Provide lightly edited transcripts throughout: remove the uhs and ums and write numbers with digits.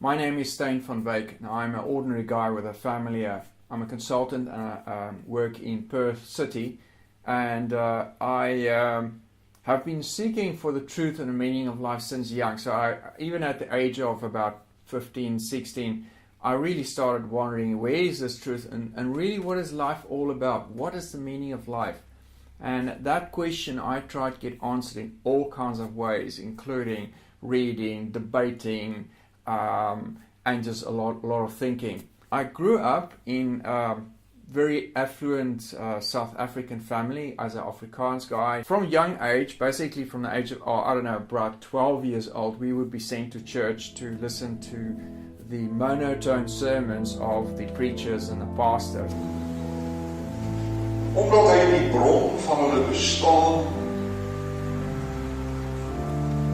My name is Steyn van Wyk, and I'm an ordinary guy with a family. I'm a consultant and I work in Perth City, and I have been seeking for the truth and the meaning of life since young. So even at the age of about 15, 16, I really started wondering, where is this truth, and really what is life all about? What is the meaning of life? And that question I tried to get answered in all kinds of ways, including reading, debating, and just a lot of thinking. I grew up in a very affluent South African family as an Afrikaans guy. From a young age, basically from the age of, about 12 years old, we would be sent to church to listen to the monotone sermons of the preachers and the pastor. Omdat hy die bron van hulle bestaan,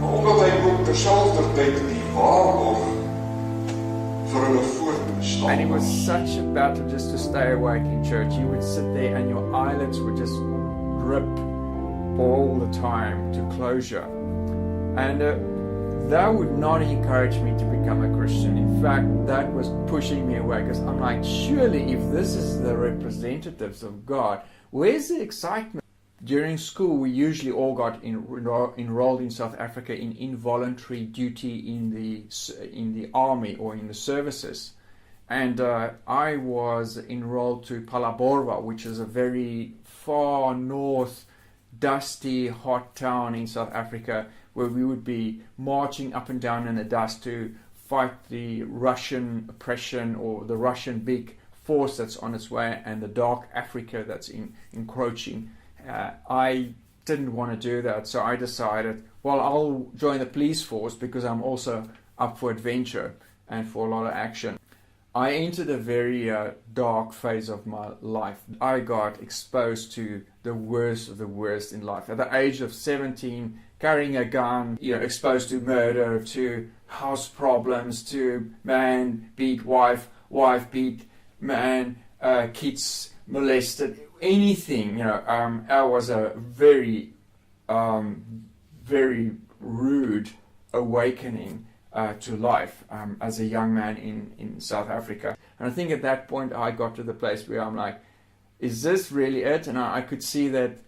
maar omdat hy ook terselfdertyd die waarborg vir hulle voortbestaan. And it was such a battle just to stay awake in church. You would sit there and your eyelids would just drip all the time to closure. And that would not encourage me to become a Christian. In fact, that was pushing me away, because I'm like, surely if this is the representatives of God, where's the excitement? During school, we usually all got enrolled in South Africa in involuntary duty in the army or in the services. And I was enrolled to Phalaborwa, which is a very far north, dusty, hot town in South Africa, where we would be marching up and down in the dust to fight the Russian oppression or the Russian big force that's on its way and the dark Africa that's encroaching. I didn't want to do that, so I decided, well, I'll join the police force because I'm also up for adventure and for a lot of action. I entered a very dark phase of my life. I got exposed to the worst of the worst in life. At the age of 17, carrying a gun, exposed to murder, to house problems, to man beat wife, wife beat man, kids molested, anything. I was a very, very rude awakening to life as a young man in South Africa. And I think at that point I got to the place where I'm like, is this really it? And I could see that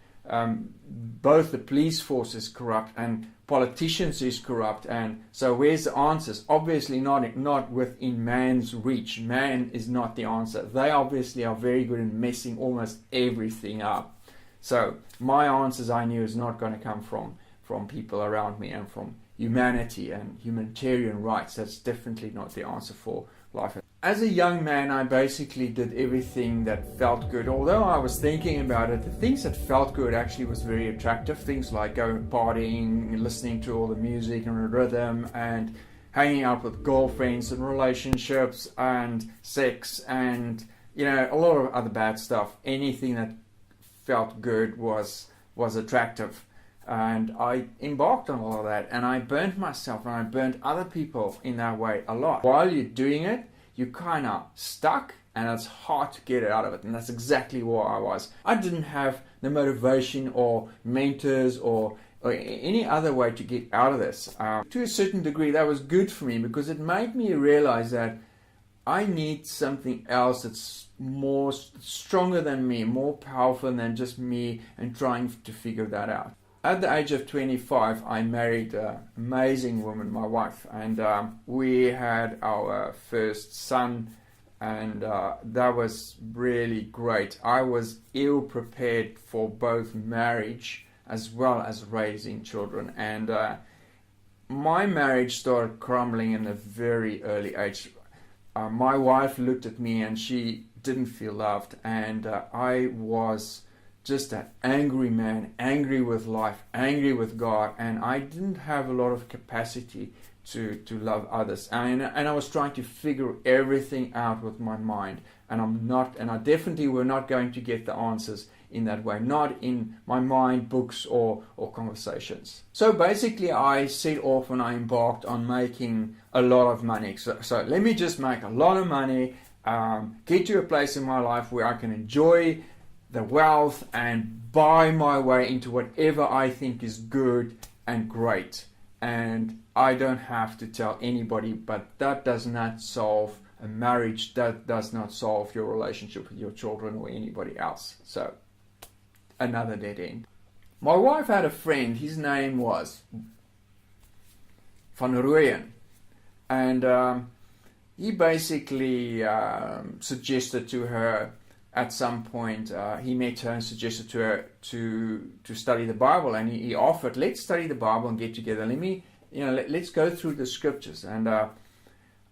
both the police force is corrupt and politicians is corrupt, and so where's the answers? Obviously not within man's reach. Man is not the answer. They obviously are very good in messing almost everything up. So my answers, I knew, is not going to come from people around me and from humanity and humanitarian rights. That's definitely not the answer for life. As a young man, I basically did everything that felt good. Although I was thinking about it, the things that felt good actually was very attractive. Things like going partying, listening to all the music and the rhythm, and hanging out with girlfriends and relationships and sex and, a lot of other bad stuff. Anything that felt good was attractive. And I embarked on all of that, and I burnt myself and I burnt other people in that way a lot. While you're doing it, you're kind of stuck and it's hard to get out of it, and that's exactly where I was. I didn't have the motivation or mentors or any other way to get out of this. To a certain degree, that was good for me because it made me realize that I need something else that's more stronger than me, more powerful than just me, and trying to figure that out. At the age of 25, I married an amazing woman, my wife, and we had our first son, and that was really great. I was ill prepared for both marriage as well as raising children, and my marriage started crumbling in a very early age. My wife looked at me and she didn't feel loved, and I was just an angry man, angry with life, angry with God, and I didn't have a lot of capacity to love others. And I was trying to figure everything out with my mind, and I definitely were not going to get the answers in that way, not in my mind, books or conversations. So basically I set off and I embarked on making a lot of money. So let me just make a lot of money, get to a place in my life where I can enjoy the wealth and buy my way into whatever I think is good and great. and I don't have to tell anybody, but that does not solve a marriage, that does not solve your relationship with your children or anybody else. So, another dead end. My wife had a friend, his name was Van Rooyen, and he basically suggested to her at some point, he met her and suggested to her to study the Bible, and he offered, let's study the Bible and get together. Let's go through the scriptures. And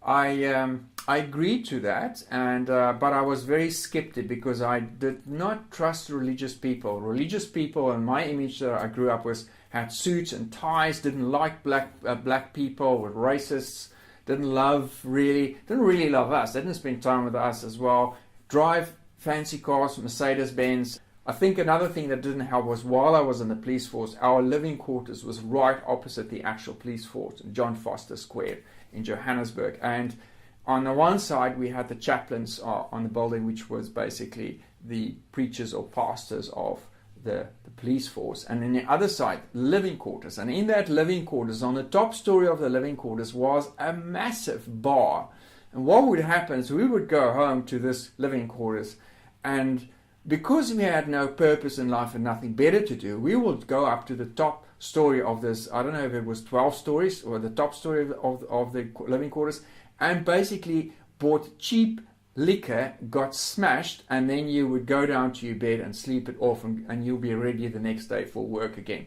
I agreed to that, and but I was very skeptic because I did not trust religious people. Religious people, and my image that I grew up with, had suits and ties, didn't like black people, were racists, didn't really love us. They didn't spend time with us as well. Drive fancy cars, Mercedes-Benz. I think another thing that didn't help was while I was in the police force, our living quarters was right opposite the actual police force in John Foster Square in Johannesburg. And on the one side, we had the chaplains on the building, which was basically the preachers or pastors of the police force. And on the other side, living quarters. And in that living quarters, on the top story of the living quarters, was a massive bar. And what would happen is we would go home to this living quarters, and because we had no purpose in life and nothing better to do, we would go up to the top story of this, I don't know if it was 12 stories, or the top story of the living quarters, and basically bought cheap liquor, got smashed, and then you would go down to your bed and sleep it off, and you'll be ready the next day for work again.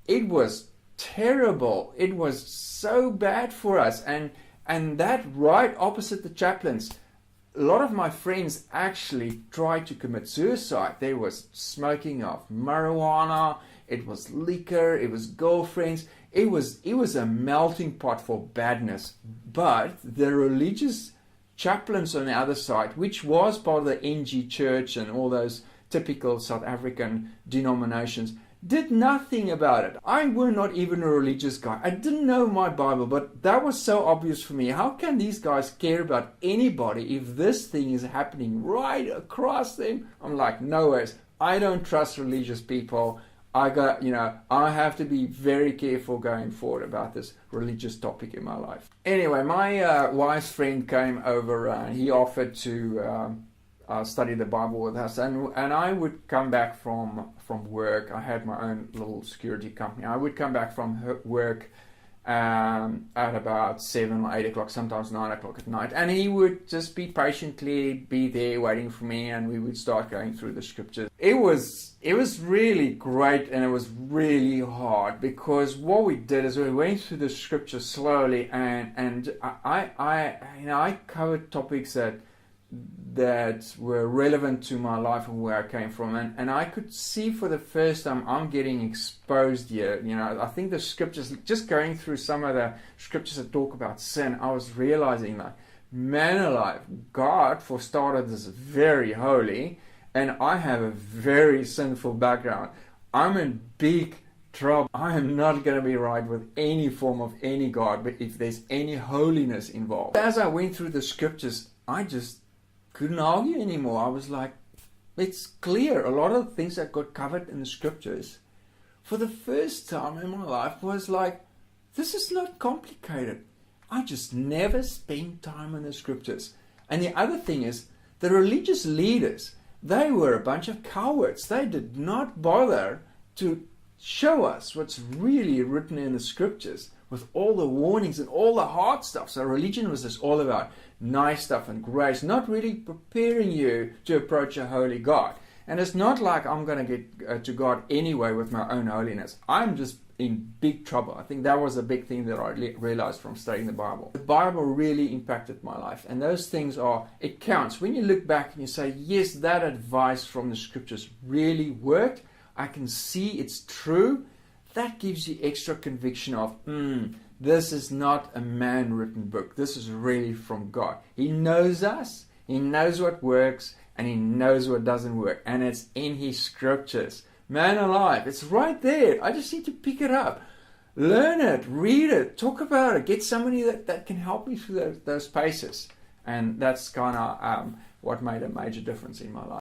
It was terrible. It was so bad for us. And that right opposite the chaplains, a lot of my friends actually tried to commit suicide. There was smoking of marijuana, it was liquor, it was girlfriends. It was a melting pot for badness. But the religious chaplains on the other side, which was part of the NG Church and all those typical South African denominations, did nothing about it. I were not even a religious guy. I didn't know my Bible, but that was so obvious for me. How can these guys care about anybody if this thing is happening right across them? I'm like, no ways. I don't trust religious people. I have to be very careful going forward about this religious topic in my life. Anyway, my wife's friend came over and he offered to study the Bible with us, and I would come back from work. I had my own little security company. I would come back from work at about 7 or 8 o'clock, sometimes 9 o'clock at night, and he would just patiently be there waiting for me, and we would start going through the scriptures. It was really great, and it was really hard, because what we did is we went through the scriptures slowly, and I covered topics that were relevant to my life and where I came from, and I could see for the first time I'm getting exposed here. I think the scriptures, just going through some of the scriptures that talk about sin, I was realizing that, man alive, God for starters is very holy, and I have a very sinful background. I'm in big trouble. I am not going to be right with any form of any God, but if there's any holiness involved. As I went through the scriptures, I just couldn't argue anymore. I was like, it's clear. A lot of the things that got covered in the scriptures for the first time in my life was like, this is not complicated. I just never spent time in the scriptures. And the other thing is, the religious leaders, they were a bunch of cowards. They did not bother to show us what's really written in the scriptures with all the warnings and all the hard stuff. So religion was just all about nice stuff and grace, not really preparing you to approach a holy God. And it's not like I'm going to get to God anyway with my own holiness. I'm just in big trouble. I think that was a big thing that I realized from studying the Bible. The Bible really impacted my life, and those things it counts. When you look back and you say, yes, that advice from the scriptures really worked, I can see it's true, that gives you extra conviction of, this is not a man-written book. This is really from God. He knows us, He knows what works, and He knows what doesn't work. And it's in His scriptures. Man alive, it's right there. I just need to pick it up. Learn it, read it, talk about it. Get somebody that can help me through those paces. And that's kind of what made a major difference in my life.